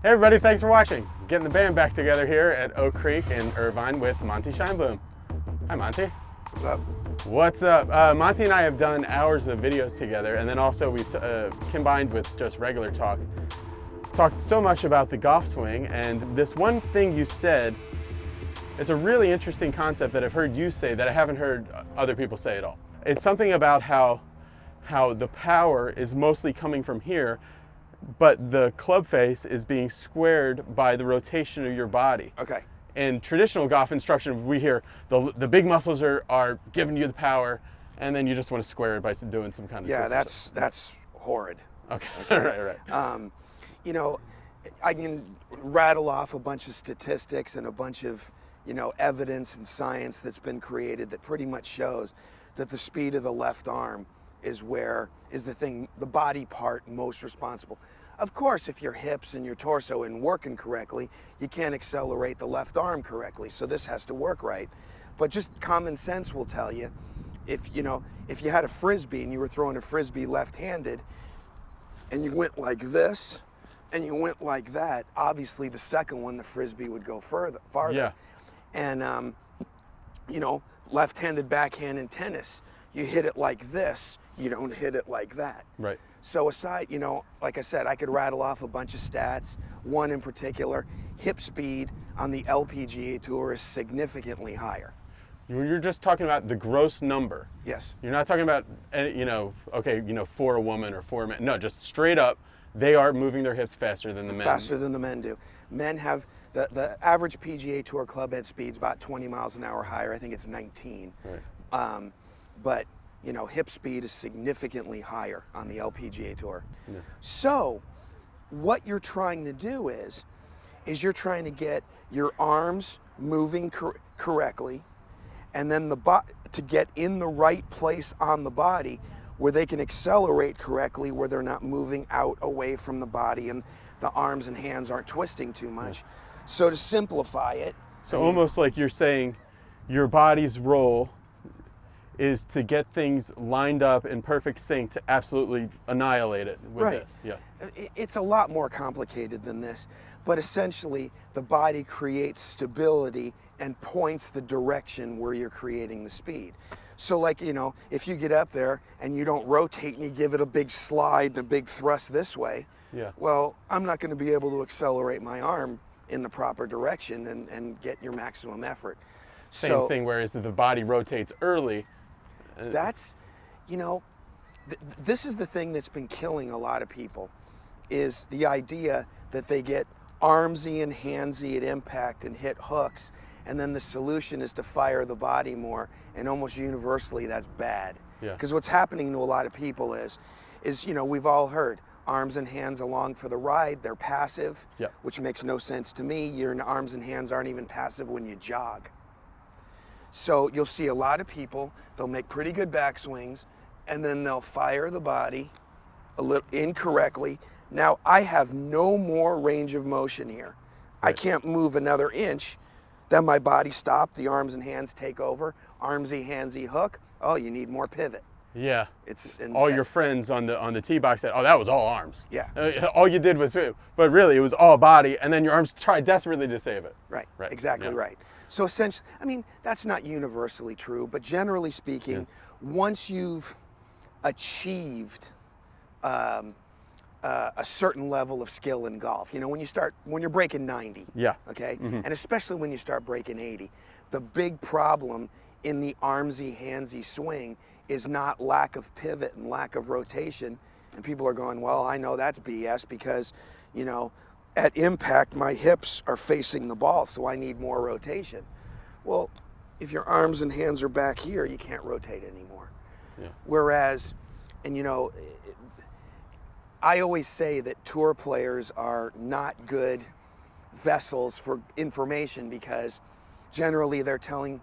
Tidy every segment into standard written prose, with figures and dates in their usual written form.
Hey everybody, thanks for watching. Getting the band back together here at Oak Creek in Irvine with Monte Scheinblum. Hi Monte. What's up? What's up? Monte and I have done hours of videos together, and then also we combined with just regular talk. Talked so much about the golf swing, and this one thing you said, it's a really interesting concept that I've heard you say that I haven't heard other people say at all. It's something about how the power is mostly coming from here, but the club face is being squared by the rotation of your body. Okay. In traditional golf instruction, we hear the big muscles are giving you the power, and then you just want to square it by doing some kind of that's horrid. Okay. right. You know, I can rattle off a bunch of statistics and a bunch of evidence and science that's been created that pretty much shows that the speed of the left arm is the body part most responsible. Of course, if your hips and your torso aren't working correctly, you can't accelerate the left arm correctly. So this has to work right. But just common sense will tell you, if you had a frisbee and you were throwing a frisbee left-handed, and you went like this, and you went like that, obviously the second one, the frisbee would go farther. Yeah. And left-handed backhand in tennis, you hit it like this, you don't hit it like that. Right. So aside, like I said, I could rattle off a bunch of stats. One in particular, hip speed on the LPGA Tour is significantly higher. You're just talking about the gross number. Yes. You're not talking about, for a woman or for a man. No, just straight up, they are moving their hips faster than the men. Faster than the men do. Men have, the average PGA Tour club head speed's about 20 miles an hour higher. I think it's 19. Right. But hip speed is significantly higher on the LPGA Tour. Yeah. So what you're trying to do is you're trying to get your arms moving correctly, and then to get in the right place on the body where they can accelerate correctly, where they're not moving out away from the body and the arms and hands aren't twisting too much. Yeah. So to simplify it. So almost like you're saying your body's role is to get things lined up in perfect sync to absolutely annihilate it with right. this. Yeah. It's a lot more complicated than this, but essentially the body creates stability and points the direction where you're creating the speed. So like, if you get up there and you don't rotate and you give it a big slide and a big thrust this way, yeah. Well, I'm not going to be able to accelerate my arm in the proper direction and get your maximum effort. Same thing, whereas if the body rotates early, that's, this is the thing that's been killing a lot of people, is the idea that they get armsy and handsy at impact and hit hooks, and then the solution is to fire the body more, and almost universally that's bad. Yeah. Because what's happening to a lot of people is we've all heard arms and hands along for the ride, they're passive, yeah. Which makes no sense to me. Your arms and hands aren't even passive when you jog. So you'll see a lot of people, they'll make pretty good backswings, and then they'll fire the body a little incorrectly. Now I have no more range of motion here. Right. I can't move another inch, then my body stopped, the arms and hands take over, armsy, handsy hook, oh, you need more pivot. Yeah. All your friends on the tee box said, oh, that was all arms. Yeah. All you did was, but really it was all body, and then your arms tried desperately to save it. Right. Exactly. Yeah. Right. So essentially, that's not universally true, but generally speaking, once you've achieved a certain level of skill in golf, when you're breaking 90, yeah. Okay, and especially when you start breaking 80, the big problem in the armsy, handsy swing is not lack of pivot and lack of rotation. And people are going, well, I know that's BS because, at impact, my hips are facing the ball, so I need more rotation. Well, if your arms and hands are back here, you can't rotate anymore. Yeah. Whereas, I always say that tour players are not good vessels for information because generally they're telling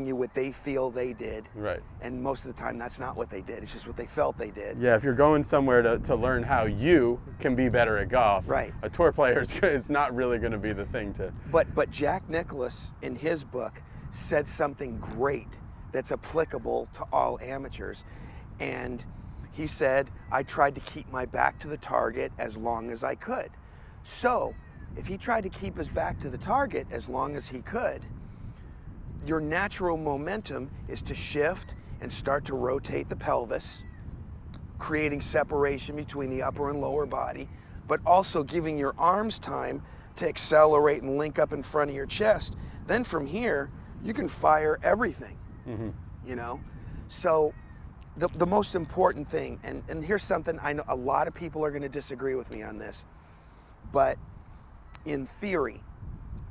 you what they feel they did. Right. And most of the time that's not what they did. It's just what they felt they did. Yeah, if you're going somewhere to learn how you can be better at golf, right. A tour player is not really going to be the thing to... But Jack Nicklaus, in his book, said something great that's applicable to all amateurs. And he said, I tried to keep my back to the target as long as I could. So if he tried to keep his back to the target as long as he could, your natural momentum is to shift and start to rotate the pelvis, creating separation between the upper and lower body, but also giving your arms time to accelerate and link up in front of your chest. Then from here, you can fire everything, you know? So the most important thing, and here's something, I know a lot of people are gonna disagree with me on this, but in theory,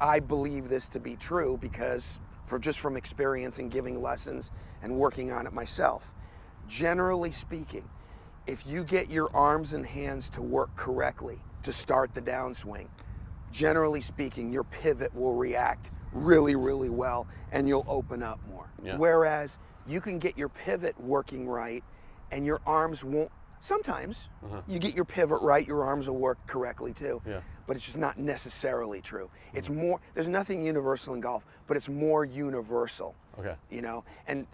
I believe this to be true because just from experience and giving lessons and working on it myself. Generally speaking, if you get your arms and hands to work correctly to start the downswing, generally speaking, your pivot will react really, really well and you'll open up more. Yeah. Whereas you can get your pivot working right and your arms won't. Sometimes you get your pivot right, your arms will work correctly too. Yeah. But it's just not necessarily true. It's more, there's nothing universal in golf, but it's more universal. Okay. You know, and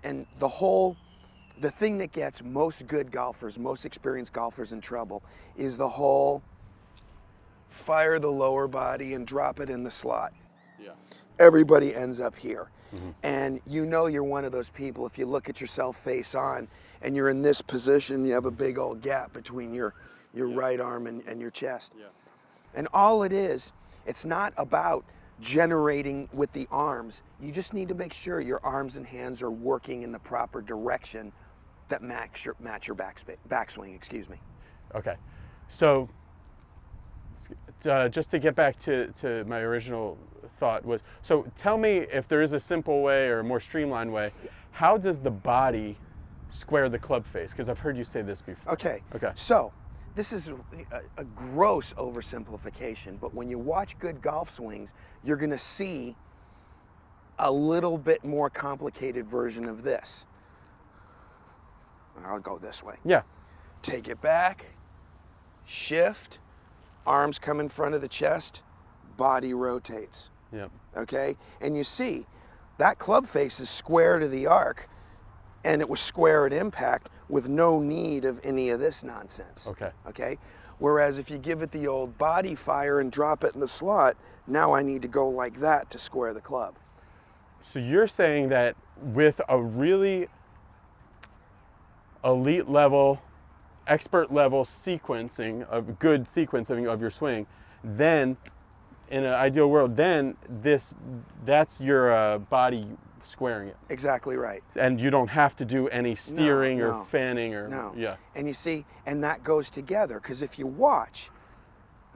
the thing that gets most good golfers, most experienced golfers in trouble is the whole fire the lower body and drop it in the slot. Yeah. Everybody ends up here. And you know you're one of those people, if you look at yourself face on and you're in this position, you have a big old gap between your right arm and your chest. Yeah. And all it is, it's not about generating with the arms. You just need to make sure your arms and hands are working in the proper direction that match your backswing, excuse me. Okay. So just to get back to my original thought was, so tell me if there is a simple way or a more streamlined way, how does the body square the club face? Because I've heard you say this before. Okay. Okay. So this is a gross oversimplification, but when you watch good golf swings, you're going to see a little bit more complicated version of this. I'll go this way. Yeah. Take it back, shift, arms come in front of the chest, body rotates. Yeah. Okay? And you see, that club face is square to the arc, and it was square at impact with no need of any of this nonsense. Okay. Okay? Whereas if you give it the old body fire and drop it in the slot, now I need to go like that to square the club. So you're saying that with a really elite level, expert level sequencing, of good sequencing of your swing, then in an ideal world, then that's your body squaring it. Exactly right. And you don't have to do any steering or fanning or, yeah. And you see, and that goes together, because if you watch,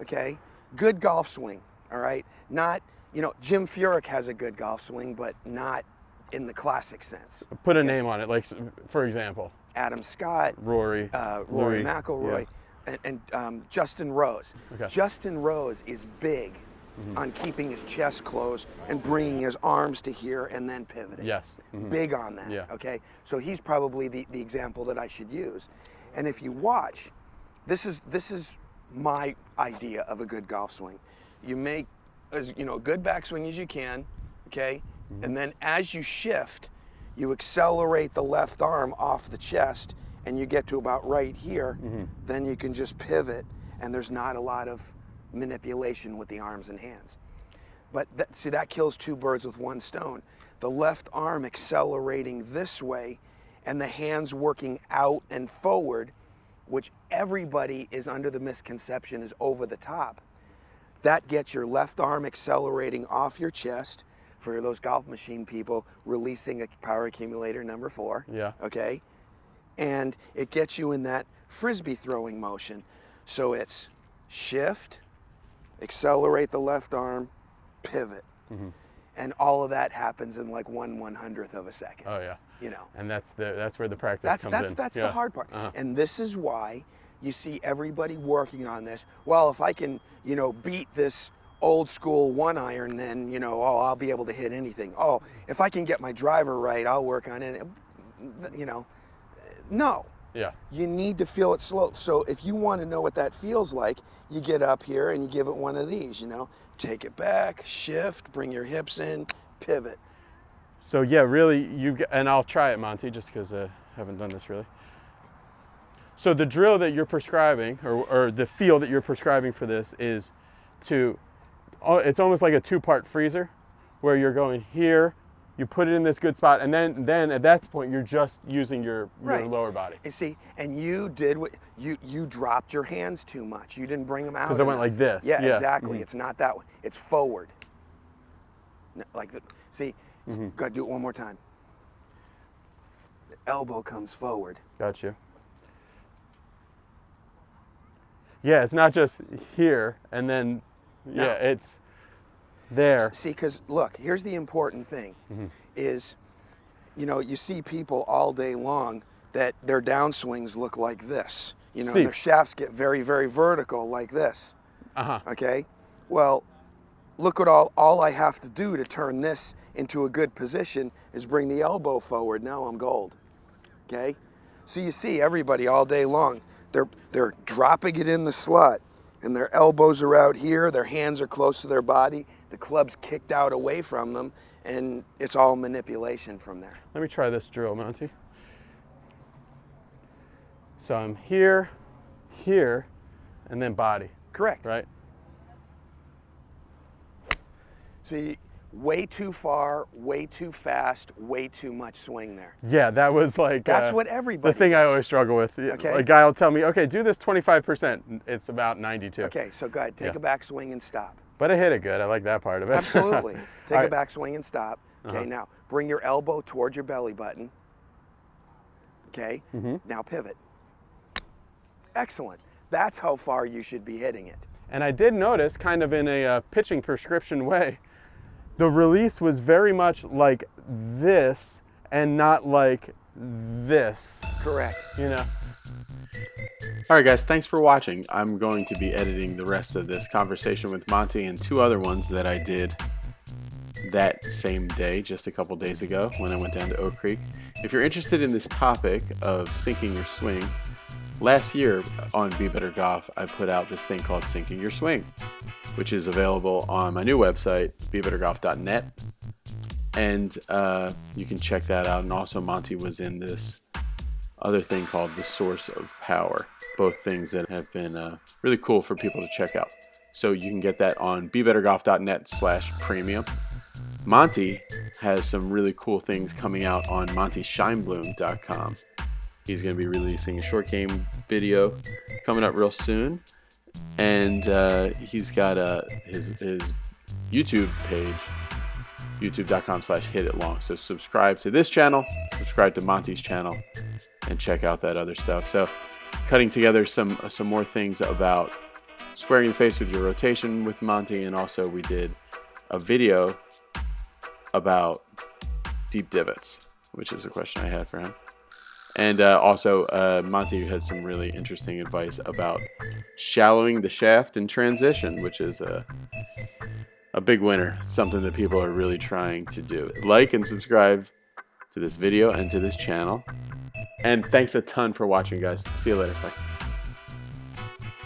okay, good golf swing, all right, not, you know, Jim Furyk has a good golf swing, but not in the classic sense. Put a name on it, like, for example. Adam Scott, Rory McIlroy, yeah. and Justin Rose. Okay. Justin Rose is big on keeping his chest closed and bringing his arms to here and then pivoting. Yes. Big on that, Yeah. okay? So he's probably the example that I should use. And if you watch, this is my idea of a good golf swing. You make as good backswing as you can, okay? And then as you shift, you accelerate the left arm off the chest and you get to about right here, then you can just pivot and there's not a lot of manipulation with the arms and hands. But that kills two birds with one stone. The left arm accelerating this way and the hands working out and forward, which everybody is under the misconception is over the top. That gets your left arm accelerating off your chest. For those golf machine people, releasing a power accumulator number 4. Yeah. Okay? And it gets you in that frisbee throwing motion. So it's shift, accelerate the left arm, pivot. And all of that happens in like 1/100th of a second. Oh yeah. You know. And that's where the practice comes in. That's Yeah. the hard part. And this is why you see everybody working on this. Well, if I can, beat this old school 1-iron, then, I'll be able to hit anything. Oh, if I can get my driver right, I'll work on it. No. Yeah. You need to feel it slow. So if you want to know what that feels like, you get up here and you give it one of these, Take it back, shift, bring your hips in, pivot. So yeah, really, and I'll try it, Monte, just because I haven't done this really. So the drill that you're prescribing, or the feel that you're prescribing for this is to, it's almost like a two-part freezer where you're going here, you put it in this good spot, and then at that point you're just using your lower body. You see, and you did what you dropped your hands too much. You didn't bring them out. Because I went like this. Yeah, exactly. It's not that one. It's forward. Like the, see, got to do it one more time. The elbow comes forward. Got you. Yeah, it's not just here and then, No. yeah, it's there. See, because look, here's the important thing is, you know, you see people all day long that their downswings look like this. You know, and their shafts get very, very vertical like this. Okay? Well, look at all I have to do to turn this into a good position is bring the elbow forward. Now I'm gold. Okay? So you see everybody all day long, they're dropping it in the slot and their elbows are out here, their hands are close to their body, the club's kicked out away from them, and it's all manipulation from there. Let me try this drill, Monty. So I'm here, here, and then body. Correct. Right? See, way too far, way too fast, way too much swing there. Yeah, that was like... That's what everybody the thing does. I always struggle with. Okay. A guy will tell me, okay, do this 25%. It's about 92. Okay, so go ahead, take a back swing and stop. But I hit it good. I like that part of it. Absolutely. Take All a back swing and stop. Okay, now bring your elbow towards your belly button. Okay, now pivot. Excellent. That's how far you should be hitting it. And I did notice, kind of in a pitching prescription way, the release was very much like this and not like this. Correct. You know? All right, guys, thanks for watching. I'm going to be editing the rest of this conversation with Monte and two other ones that I did that same day, just a couple days ago when I went down to Oak Creek. If you're interested in this topic of syncing your swing, last year on Be Better Golf, I put out this thing called Syncing Your Swing, which is available on my new website, bebettergolf.net. And you can check that out. And also Monte was in this other thing called The Source of Power. Both things that have been really cool for people to check out. So you can get that on bebettergolf.net/premium. Monte has some really cool things coming out on montescheinblum.com. He's going to be releasing a short game video coming up real soon. And he's got his YouTube page, youtube.com/hititlong. So subscribe to this channel, subscribe to Monte's channel, and check out that other stuff. So cutting together some more things about squaring the face with your rotation with Monte, and also we did a video about deep divots, which is a question I had for him. And also Monte had some really interesting advice about shallowing the shaft in transition, which is a big winner, something that people are really trying to do. Like and subscribe to this video and to this channel. And thanks a ton for watching, guys. See you later. Bye.